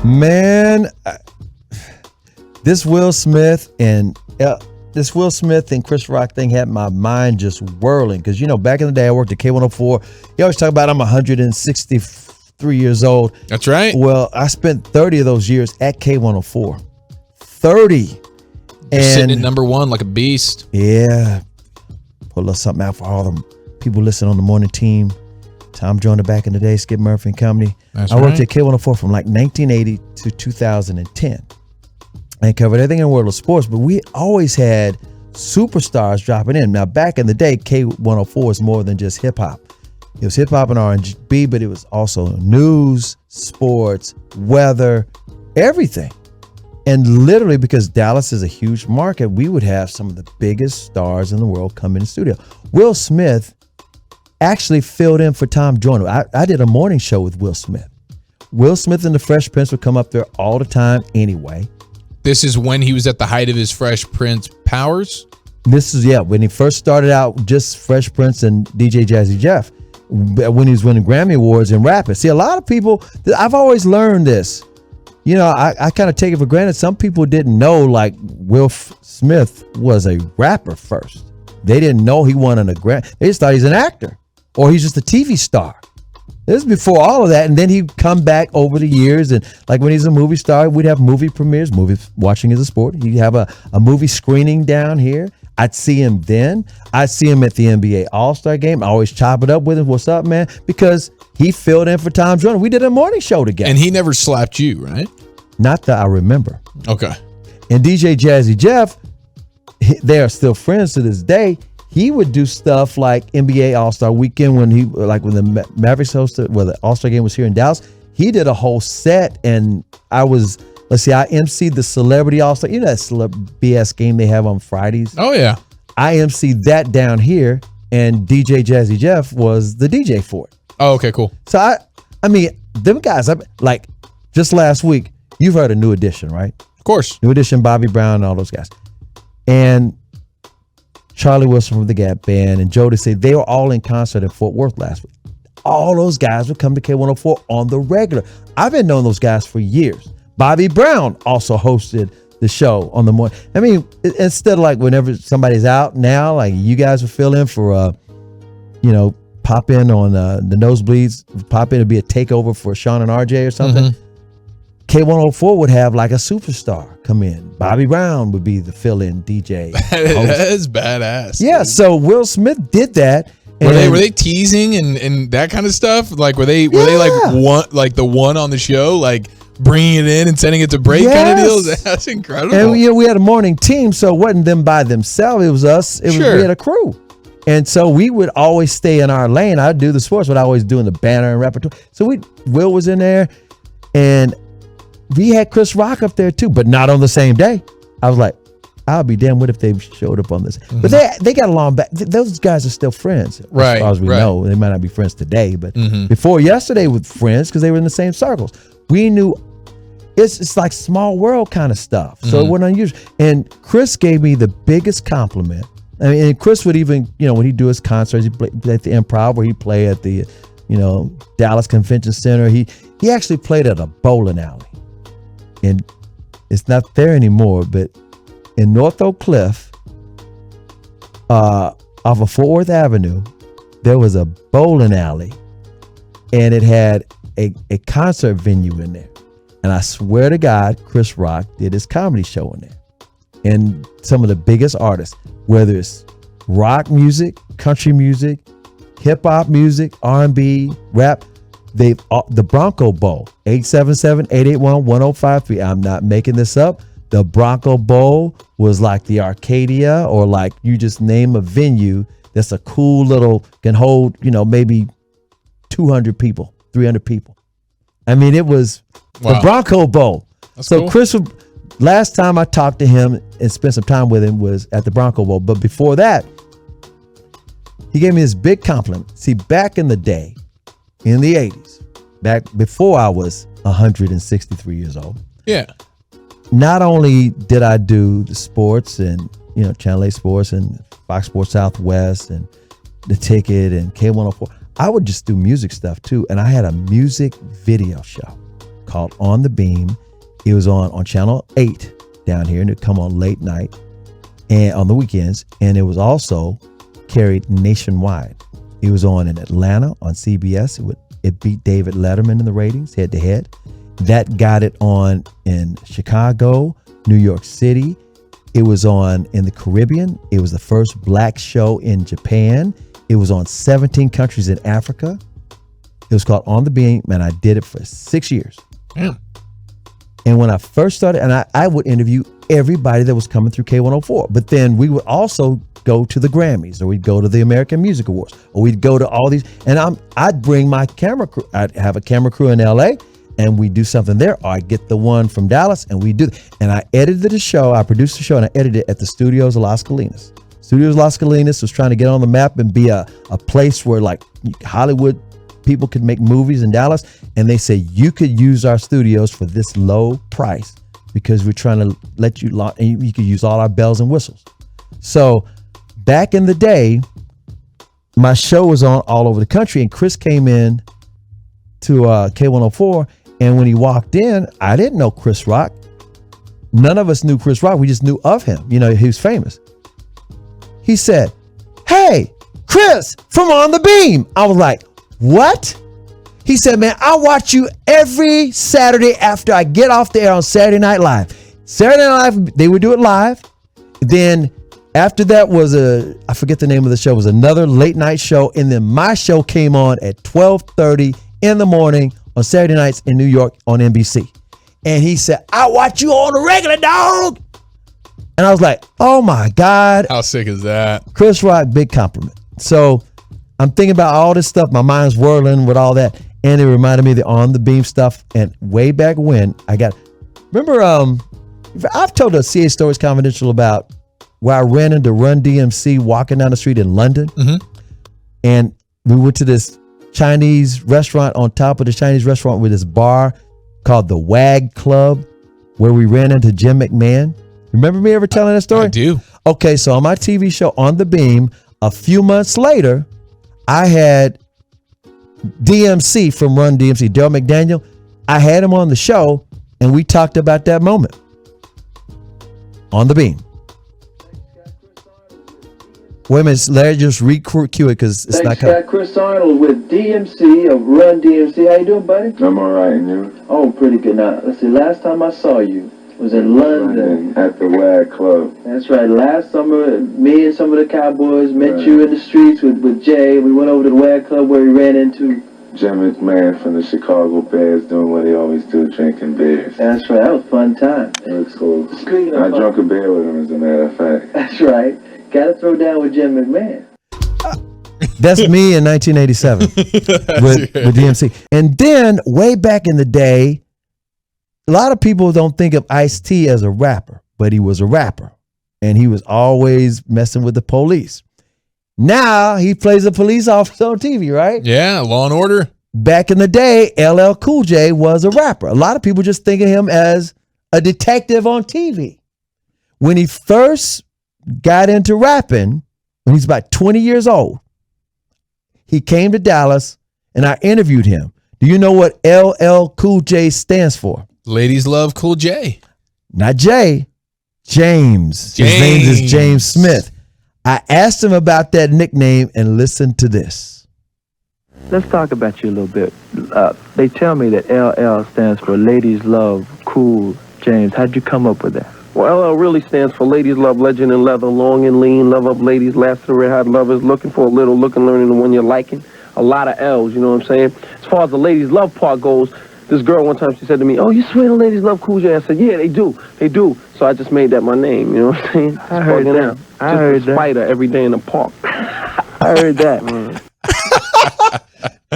Man, this Will Smith and Chris Rock thing had my mind just whirling. Because, back in the day, I worked at K104. You always talk about I'm 163 years old. That's right. Well, I spent 30 of those years at K104. 30. You're sitting at number one like a beast. Yeah. Put a little something out for all them people listening on the morning team. Tom Joyner back in the day, Skip Murphy and company. I worked at K104 from like 1980 to 2010. And covered everything in the world of sports, but we always had superstars dropping in. Now, back in the day, K104 was more than just hip hop. It was hip hop and R&B, but it was also news, sports, weather, everything. And literally, because Dallas is a huge market, we would have some of the biggest stars in the world come in the studio. Will Smith actually filled in for Tom Joyner. I did a morning show with Will Smith. Will Smith and the Fresh Prince would come up there all the time anyway. This is when he was at the height of his Fresh Prince powers? This is, when he first started out, just Fresh Prince and DJ Jazzy Jeff, when he was winning Grammy Awards and rapping. See, a lot of people, I've always learned this. I kind of take it for granted. Some people didn't know, like, Will Smith was a rapper first. They didn't know he won a Grammy. They just thought he's an actor or he's just a TV star. This is before all of that, and then he'd come back over the years, and like when he's a movie star, we'd have movie premieres. Watching is a sport. He'd have a movie screening down here. I'd see him then. I'd see him at the NBA All-Star Game. I always chop it up with him. What's up, man? Because he filled in for Tom Joyner. We did a morning show together. And he never slapped you, right? Not that I remember. Okay. And DJ Jazzy Jeff, they are still friends to this day. He would do stuff like NBA All-Star Weekend when the Mavericks hosted, the All-Star Game was here in Dallas. He did a whole set, and I emceed the Celebrity All-Star. You know that BS game they have on Fridays? Oh, yeah. I emceed that down here, and DJ Jazzy Jeff was the DJ for it. Oh, okay, cool. So, I mean, them guys, like, just last week, you've heard of New Edition, right? Of course. New Edition, Bobby Brown, and all those guys. And Charlie Wilson from the Gap Band and Jodeci, they were all in concert in Fort Worth last week. All those guys would come to K104 on the regular. I've been knowing those guys for years. Bobby Brown also hosted the show on the morning. I mean, instead of like whenever somebody's out now, like you guys would fill in for, pop in on the Nosebleeds, pop in to be a takeover for Sean and RJ or something. Mm-hmm. K104 would have like a superstar come in. Bobby Brown would be the fill-in DJ. That is badass. Yeah, dude. So Will Smith did that. Were they teasing and that kind of stuff? Like were they like the one on the show, like bringing it in and sending it to break kind of deals? That's incredible. And we had a morning team, so it wasn't them by themselves. It was us. We had a crew. And so we would always stay in our lane. I'd do the sports, but I always doing the banner and repertoire. So Will was in there, and we had Chris Rock up there too, but not on the same day. I was like, I'll be damned what if they showed up on this. Mm-hmm. But they got along back. Those guys are still friends. Right. As far as we know. They might not be friends today, but before yesterday with friends because they were in the same circles. We knew it's like small world kind of stuff. So it wasn't unusual. And Chris gave me the biggest compliment. I mean, and Chris would even, when he'd do his concerts, he'd play at the Improv or he'd play at the, Dallas Convention Center. He actually played at a bowling alley. And it's not there anymore, but in North Oak Cliff, off of Fort Worth Avenue, there was a bowling alley, and it had a concert venue in there. And I swear to God, Chris Rock did his comedy show in there. And some of the biggest artists, whether it's rock music, country music, hip hop music, R&B, rap, the Bronco Bowl, 877-881-1053. I'm not making this up. The Bronco Bowl was like the Arcadia, or like you just name a venue that's a cool little, can hold, maybe 200 people, 300 people. I mean, it was the Bronco Bowl. That's so cool. Chris, last time I talked to him and spent some time with him was at the Bronco Bowl. But before that, he gave me this big compliment. See, back in the day, in the 80s, back before I was 163 years old. Yeah. Not only did I do the sports and, Channel 8 Sports and Fox Sports Southwest and The Ticket and K104, I would just do music stuff too. And I had a music video show called On the Beam. It was on Channel 8 down here, and it come on late night and on the weekends. And it was also carried nationwide. It was on in Atlanta on CBS. It beat David Letterman in the ratings head to head. That got it on in Chicago, New York City. It was on in the Caribbean. It was the first black show in Japan. It was on 17 countries in Africa. It was called On the Beam, and I did it for 6 years. Yeah. And when I first started, and I would interview everybody that was coming through K104, but then we would also go to the Grammys, or we'd go to the American Music Awards, or we'd go to all these, and I'd bring my camera crew. I'd have a camera crew in LA, and we do something there, or I'd get the one from Dallas, and we do. And I edited the show, I produced the show, and I edited it at the Studios of Las Colinas. Studios Las Colinas was trying to get on the map and be a place where like Hollywood people could make movies in Dallas, and they say you could use our studios for this low price because we're trying to let you, and you could use all our bells and whistles. So back in the day, my show was on all over the country, and Chris came in to K104, and when he walked in, I didn't know Chris Rock. None of us knew Chris Rock. We just knew of him. You know, he was famous. He said, "Hey, Chris from On the Beam." I was like, "What?" He said, "Man, I watch you every Saturday after I get off the air on Saturday Night Live." Saturday Night Live, they would do it live. Then after that was I forget the name of the show, was another late night show. And then my show came on at 12:30 in the morning on Saturday nights in New York on NBC. And he said, "I watch you on the regular, dog." And I was like, oh my God. How sick is that? Chris Rock, big compliment. So I'm thinking about all this stuff. My mind's whirling with all that. And it reminded me of the On the Beam stuff. And way back when remember, I've told the CA Stories Confidential about where I ran into Run DMC walking down the street in London. Mm-hmm. And we went to this Chinese restaurant, on top of the Chinese restaurant with this bar called the Wag Club, where we ran into Jim McMahon. Remember me ever telling that story? I do. Okay, so on my TV show On the Beam, a few months later, I had DMC from Run DMC, Daryl McDaniel. I had him on the show, and we talked about that moment. On the Beam. Wait a minute, Larry, just re-cue it because it's not coming. Chris Arnold with DMC of Run DMC. How you doing, buddy? I'm all right, and you? Oh, pretty good. Now, let's see. Last time I saw you was in London. At the Wag Club. That's right. Last summer, me and some of the Cowboys met you in the streets with Jay. We went over to the Wag Club where we ran into Jim McMahon from the Chicago Bears doing what he always do, drinking beers. That's right. That was a fun time. It was cool. Speaking of I fun, drank a beer with him, as a matter of fact. That's right. Got to throw down with Jim McMahon. That's me in 1987 with DMC. And then way back in the day, a lot of people don't think of Ice-T as a rapper, but he was a rapper. And he was always messing with the police. Now he plays a police officer on TV, right? Yeah, Law and Order. Back in the day, LL Cool J was a rapper. A lot of people just think of him as a detective on TV. When he first got into rapping, when he's about 20 years old, he came to Dallas and I interviewed him. Do you know what LL Cool J stands for? Ladies love Cool J. Not Jay, James. His name is James Smith. I asked him about that nickname, and listen to this. Let's talk about you a little bit. They tell me that LL stands for Ladies Love Cool James. How'd you come up with that? Well, LL really stands for Ladies Love Legend and Leather, long and lean, love up ladies, last to red hot lovers, looking for a little, looking, learning the one you're liking. A lot of L's, you know what I'm saying? As far as the ladies love part goes, this girl one time, she said to me, "Oh, you swear the ladies love Cool J?" I said, "Yeah, they do. They do." So I just made that my name, you know what I'm saying? I heard that. I heard that. Spider every day in the park. I heard that.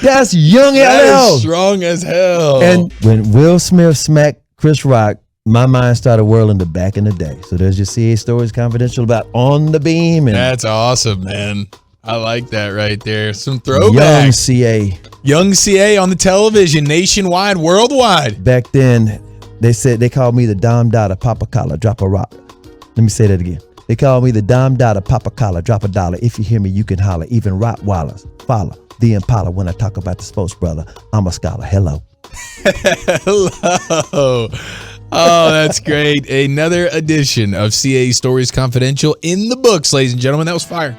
That's young That LL. is strong as hell. And when Will Smith smacked Chris Rock, my mind started whirling to back in the day. So there's your CA Stories Confidential about On the Beam. And that's awesome, man. I like that right there. Some throwbacks. young CA. Young CA on the television, nationwide, worldwide. Back then, they called me the Dom Dada Papa Collar, drop a rock. Let me say that again. They called me the Dom Dada Papa Collar, drop a dollar. If you hear me, you can holler. Even Rottweilers follow the Impala when I talk about the sports, brother. I'm a scholar. Hello. Hello. Oh, that's great. Another edition of CA Stories Confidential in the books, ladies and gentlemen. That was fire.